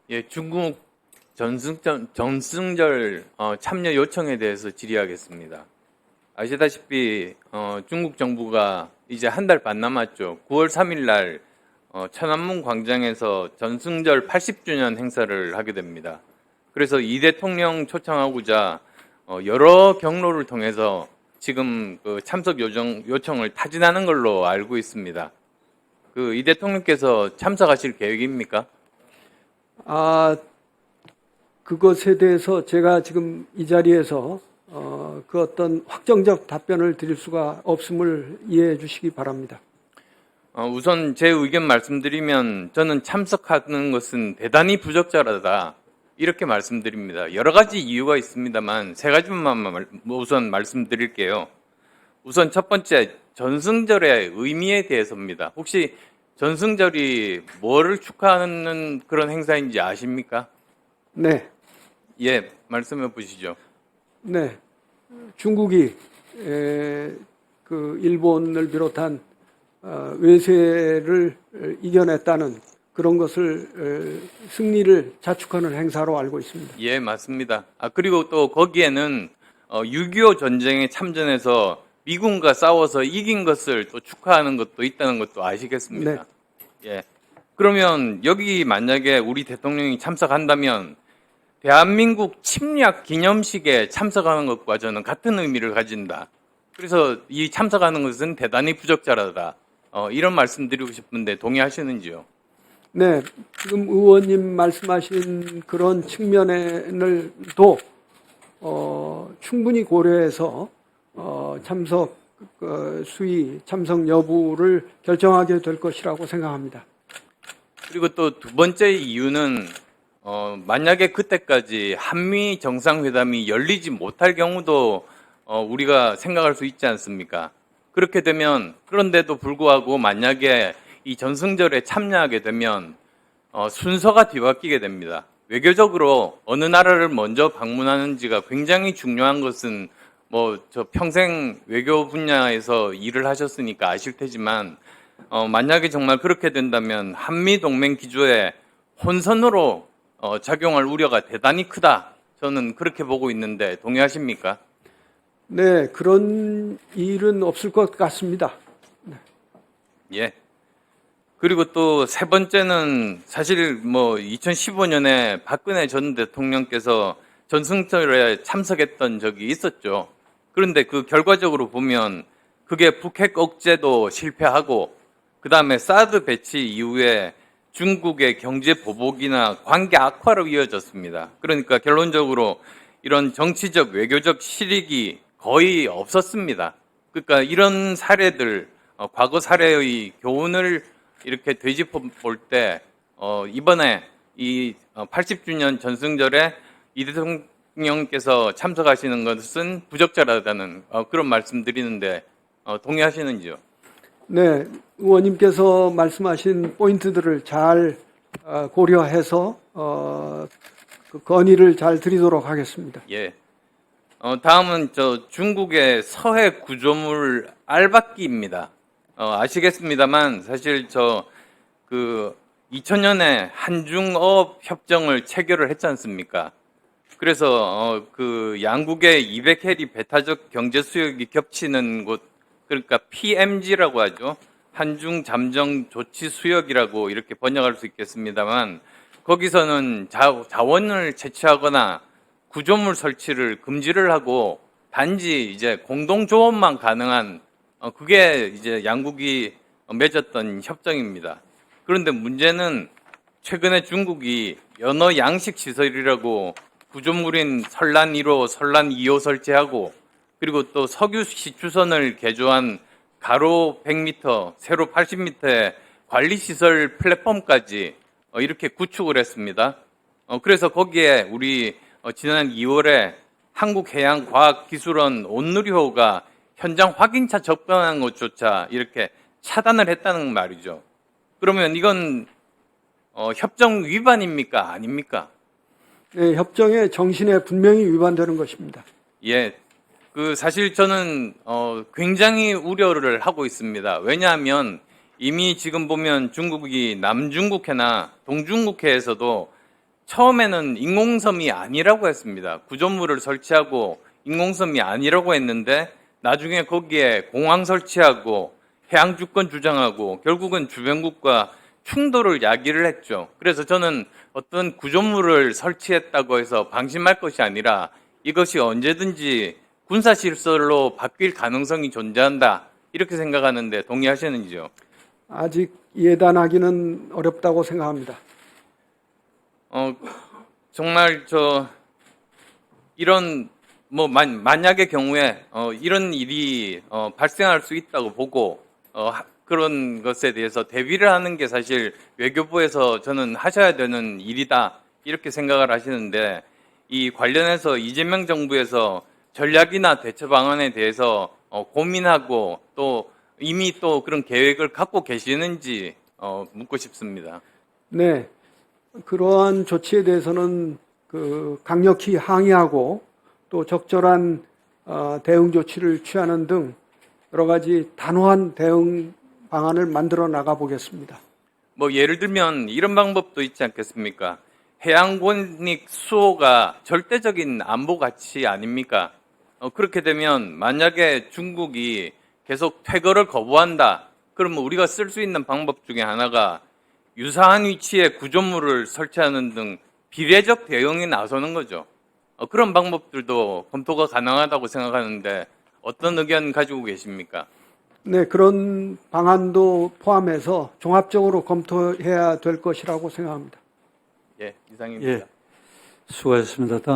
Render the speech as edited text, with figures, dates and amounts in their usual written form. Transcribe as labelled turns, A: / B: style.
A: 예, 중국 전승절 참여 요청에 대해서 질의하겠습니다. 아시다시피 중국 정부가 이제 한 달 반 남았죠. 9월 3일 날 천안문 광장에서 전승절 80주년 행사를 하게 됩니다. 그래서 이 대통령 초청하고자 여러 경로를 통해서 지금 그 참석 요청을 타진하는 걸로 알고 있습니다. 이 대통령께서 참석하실 계획입니까?
B: 그것에 대해서 제가 지금 이 자리에서 그 어떤 확정적 답변을 드릴 수가 없음을 이해해 주시기 바랍니다.
A: 우선 제 의견 말씀드리면 저는 참석하는 것은 대단히 부적절하다 이렇게 말씀드립니다. 여러 가지 이유가 있습니다만 세 가지만 우선 말씀드릴게요. 우선 첫 번째, 전승절의 의미에 대해서입니다. 혹시 전승절이 뭐를 축하하는 그런 행사인지 아십니까?
B: 네.
A: 예, 말씀해 보시죠.
B: 네. 중국이 그 일본을 비롯한 외세를 이겨냈다는 그런 것을 승리를 자축하는 행사로 알고 있습니다.
A: 예, 맞습니다. 그리고 또 거기에는 6.25 전쟁에 참전해서 미군과 싸워서 이긴 것을 또 축하하는 것도 있다는 것도 아시겠습니다.
B: 네.
A: 예. 그러면 여기 만약에 우리 대통령이 참석한다면 대한민국 침략 기념식에 참석하는 것과 저는 같은 의미를 가진다. 그래서 이 참석하는 것은 대단히 부적절하다. 이런 말씀 드리고 싶은데 동의하시는지요?
B: 네. 지금 의원님 말씀하신 그런 측면을도 충분히 고려해서 참석 수위, 참석 여부를 결정하게 될 것이라고 생각합니다.
A: 그리고 또 두 번째 이유는 만약에 그때까지 한미 정상회담이 열리지 못할 경우도 우리가 생각할 수 있지 않습니까? 그렇게 되면 그런데도 불구하고 만약에 이 전승절에 참여하게 되면 순서가 뒤바뀌게 됩니다. 외교적으로 어느 나라를 먼저 방문하는지가 굉장히 중요한 것은 저 평생 외교 분야에서 일을 하셨으니까 아실 테지만 만약에 정말 그렇게 된다면 한미 동맹 기조에 혼선으로 작용할 우려가 대단히 크다. 저는 그렇게 보고 있는데 동의하십니까?
B: 네, 그런 일은 없을 것 같습니다.
A: 예. 그리고 또 세 번째는 사실 2015년에 박근혜 전 대통령께서 전승절에 참석했던 적이 있었죠. 그런데 그 결과적으로 보면 그게 북핵 억제도 실패하고 그 다음에 사드 배치 이후에 중국의 경제 보복이나 관계 악화로 이어졌습니다. 그러니까 결론적으로 이런 정치적 외교적 실익이 거의 없었습니다. 그러니까 이런 사례들, 과거 사례의 교훈을 이렇게 되짚어 볼 때 이번에 이 80주년 전승절에 이 대통령께서 참석하시는 것은 부적절하다는 그런 말씀 드리는데 동의하시는지요?
B: 네, 의원님께서 말씀하신 포인트들을 잘 고려해서 그 건의를 잘 드리도록 하겠습니다.
A: 예. 다음은 중국의 서해 구조물 알박기입니다. 아시겠습니다만 사실 2000년에 한중업 협정을 체결을 했지 않습니까? 그래서 그 양국의 200해리 배타적 경제 수역이 겹치는 곳, 그러니까 PMG라고 하죠. 한중 잠정 조치 수역이라고 이렇게 번역할 수 있겠습니다만 거기서는 자원을 채취하거나 구조물 설치를 금지를 하고 단지 이제 공동 조업만 가능한 그게 이제 양국이 맺었던 협정입니다. 그런데 문제는 최근에 중국이 연어 양식 시설이라고 구조물인 설란 1호, 설란 2호 설치하고 그리고 또 석유 시추선을 개조한 가로 100m, 세로 80m의 관리시설 플랫폼까지 이렇게 구축을 했습니다. 그래서 거기에 우리 지난 2월에 한국해양과학기술원 온누리호가 현장 확인차 접근하는 것조차 이렇게 차단을 했다는 말이죠. 그러면 이건 협정 위반입니까? 아닙니까?
B: 네, 협정의 정신에 분명히 위반되는 것입니다.
A: 예. 사실 저는 굉장히 우려를 하고 있습니다. 왜냐하면 이미 지금 보면 중국이 남중국해나 동중국해에서도 처음에는 인공섬이 아니라고 했습니다. 구조물을 설치하고 인공섬이 아니라고 했는데 나중에 거기에 공항 설치하고 해양 주권 주장하고 결국은 주변국과 충돌을 야기를 했죠. 그래서 저는 어떤 구조물을 설치했다고 해서 방심할 것이 아니라 이것이 언제든지 군사시설로 바뀔 가능성이 존재한다. 이렇게 생각하는데 동의하시는지요?
B: 아직 예단하기는 어렵다고 생각합니다.
A: 정말 이런 만약의 경우에 이런 일이 발생할 수 있다고 보고 그런 것에 대해서 대비를 하는 게 사실 외교부에서 저는 하셔야 되는 일이다 이렇게 생각을 하시는데 이 관련해서 이재명 정부에서 전략이나 대처 방안에 대해서 고민하고 또 이미 또 그런 계획을 갖고 계시는지 묻고 싶습니다.
B: 네, 그러한 조치에 대해서는 강력히 항의하고 또 적절한 대응 조치를 취하는 등 여러 가지 단호한 대응 방안을 만들어 나가 보겠습니다.
A: 예를 들면 이런 방법도 있지 않겠습니까? 해양권익 수호가 절대적인 안보 가치 아닙니까? 그렇게 되면 만약에 중국이 계속 퇴거를 거부한다. 그러면 우리가 쓸 수 있는 방법 중에 하나가 유사한 위치에 구조물을 설치하는 등 비례적 대응에 나서는 거죠. 그런 방법들도 검토가 가능하다고 생각하는데 어떤 의견 가지고 계십니까?
B: 네, 그런 방안도 포함해서 종합적으로 검토해야 될 것이라고 생각합니다.
A: 예, 이상입니다.
C: 수고하셨습니다. 다음